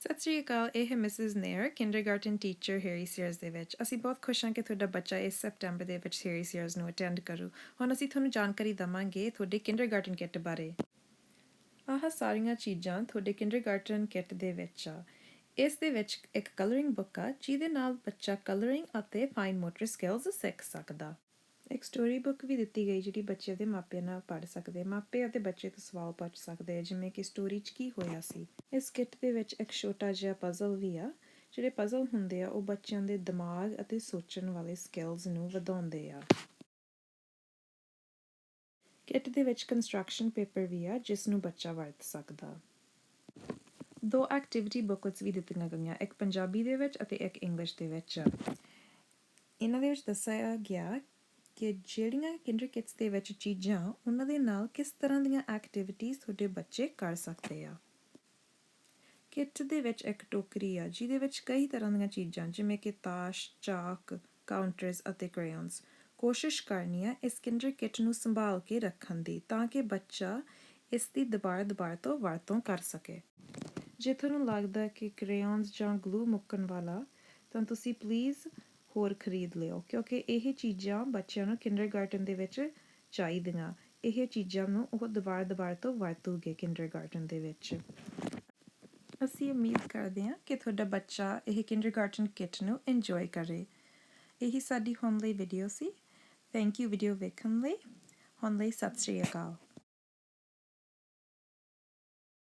ਸਤਿ ਸ਼੍ਰੀ ਅਕਾਲ। ਇਹ ਹੈ ਮਿਸਿਸ ਨੇਅਰ, ਕਿੰਡਰਗਾਰਟਨ ਟੀਚਰ ਹੈਰੀ ਸੀਅਰਸ ਦੇ ਵਿੱਚ। ਅਸੀਂ ਬਹੁਤ ਖੁਸ਼ ਹਾਂ ਕਿ ਤੁਹਾਡਾ ਬੱਚਾ ਇਸ ਸੈਪਟੈਂਬਰ ਦੇ ਵਿੱਚ ਹੈਰੀ ਸੀਅਰਸ ਨੂੰ ਅਟੈਂਡ ਕਰੂ। ਹੁਣ ਅਸੀਂ ਤੁਹਾਨੂੰ ਜਾਣਕਾਰੀ ਦੇਵਾਂਗੇ ਤੁਹਾਡੇ ਕਿੰਡਰਗਾਰਟਨ ਕਿੱਟ ਬਾਰੇ। ਆਹ ਸਾਰੀਆਂ ਚੀਜ਼ਾਂ ਤੁਹਾਡੇ ਕਿੰਡਰਗਾਰਟਨ ਕਿੱਟ ਦੇ ਵਿੱਚ ਆ। ਇਸ ਦੇ ਵਿੱਚ ਇੱਕ ਕਲਰਿੰਗ ਬੁੱਕ ਆ ਜਿਹਦੇ ਨਾਲ ਬੱਚਾ ਕਲਰਿੰਗ ਅਤੇ ਫਾਈਨ ਮੋਟਰ ਸਕਿੱਲਸ ਸਿੱਖ ਸਕਦਾ। ਇੱਕ ਸਟੋਰੀ ਬੁੱਕ ਵੀ ਦਿੱਤੀ ਗਈ ਜਿਹੜੀ ਬੱਚੇ ਦੇ ਮਾਪਿਆਂ ਨਾਲ ਪੜ੍ਹ ਸਕਦੇ। ਮਾਪੇ ਅਤੇ ਬੱਚੇ ਤੋਂ ਸਵਾਲ ਪੁੱਛ ਸਕਦੇ ਜਿਵੇਂ ਕਿ ਸਟੋਰੀ 'ਚ ਕੀ ਹੋਇਆ ਸੀ। ਇਸ ਕਿੱਟ ਦੇ ਵਿੱਚ ਇੱਕ ਛੋਟਾ ਜਿਹਾ ਪਜ਼ਲ ਵੀ ਆ। ਜਿਹੜੇ ਪਜ਼ਲ ਹੁੰਦੇ ਆ ਉਹ ਬੱਚਿਆਂ ਦੇ ਦਿਮਾਗ ਅਤੇ ਸੋਚਣ ਵਾਲੇ ਸਕਿੱਲਸ ਨੂੰ ਵਧਾਉਂਦੇ ਆ। ਕਿੱਟ ਦੇ ਵਿੱਚ ਕੰਸਟਰਕਸ਼ਨ ਪੇਪਰ ਵੀ ਆ ਜਿਸ ਨੂੰ ਬੱਚਾ ਵਰਤ ਸਕਦਾ। 2 ਐਕਟੀਵਿਟੀ ਬੁੱਕਲੈਟਸ ਵੀ ਦਿੱਤੀਆਂ ਗਈਆਂ, ਇੱਕ ਪੰਜਾਬੀ ਦੇ ਵਿੱਚ ਅਤੇ ਇੱਕ ਇੰਗਲਿਸ਼ ਦੇ ਵਿੱਚ। ਇਹਨਾਂ ਦੇ ਵਿੱਚ ਦੱਸਿਆ ਗਿਆ ਕਿ ਜਿਹੜੀਆਂ ਕਿੰਡਰ ਕਿਟਸ ਦੇ ਵਿੱਚ ਚੀਜ਼ਾਂ ਉਹਨਾਂ ਦੇ ਨਾਲ ਕਿਸ ਤਰ੍ਹਾਂ ਦੀਆਂ ਐਕਟੀਵਿਟੀਜ਼ ਤੁਹਾਡੇ ਬੱਚੇ ਕਰ ਸਕਦੇ ਆ। ਕਿੱਟ ਦੇ ਵਿੱਚ ਇੱਕ ਟੋਕਰੀ ਆ ਜਿਹਦੇ ਵਿੱਚ ਕਈ ਤਰ੍ਹਾਂ ਦੀਆਂ ਚੀਜ਼ਾਂ ਜਿਵੇਂ ਕਿ ਤਾਸ਼, ਚਾਕ, ਕਾਊਂਟਰਸ ਅਤੇ ਕ੍ਰੇਯੋਨਸ। ਕੋਸ਼ਿਸ਼ ਕਰਨੀ ਆ ਇਸ ਕਿੰਡਰ ਕਿੱਟ ਨੂੰ ਸੰਭਾਲ ਕੇ ਰੱਖਣ ਦੀ ਤਾਂ ਕਿ ਬੱਚਾ ਇਸ ਦੀ ਦੁਬਾਰਾ ਤੋਂ ਵਰਤੋਂ ਕਰ ਸਕੇ। ਜੇ ਤੁਹਾਨੂੰ ਲੱਗਦਾ ਕਿ ਕ੍ਰੇਯੋਨਸ ਜਾਂ ਗਲੂ ਮੁੱਕਣ ਵਾਲਾ ਤਾਂ ਤੁਸੀਂ ਪਲੀਜ਼ ਹੋਰ ਖਰੀਦ ਲਿਓ ਕਿਉਂਕਿ ਇਹ ਚੀਜ਼ਾਂ ਬੱਚਿਆਂ ਨੂੰ ਕਿੰਡਰਗਾਰਟਨ ਦੇ ਵਿੱਚ ਚਾਹੀਦੀਆਂ। ਇਹ ਚੀਜ਼ਾਂ ਨੂੰ ਉਹ ਦੁਬਾਰਾ ਤੋਂ ਵਰਤੂਗੇ ਕਿੰਡਰਗਾਰਟਨ ਦੇ ਵਿੱਚ। ਅਸੀਂ ਉਮੀਦ ਕਰਦੇ ਹਾਂ ਕਿ ਤੁਹਾਡਾ ਬੱਚਾ ਇਹ ਕਿੰਡਰਗਾਰਟਨ ਕਿੱਟ ਨੂੰ ਇੰਜੋਏ ਕਰੇ। ਇਹੀ ਸਾਡੀ ਹੁਣ ਲਈ video C. Thank you video ਵੇਖਣ ਲਈ। ਹੁਣ ਲਈ ਸਤਿ ਸ਼੍ਰੀ ਅਕਾਲ।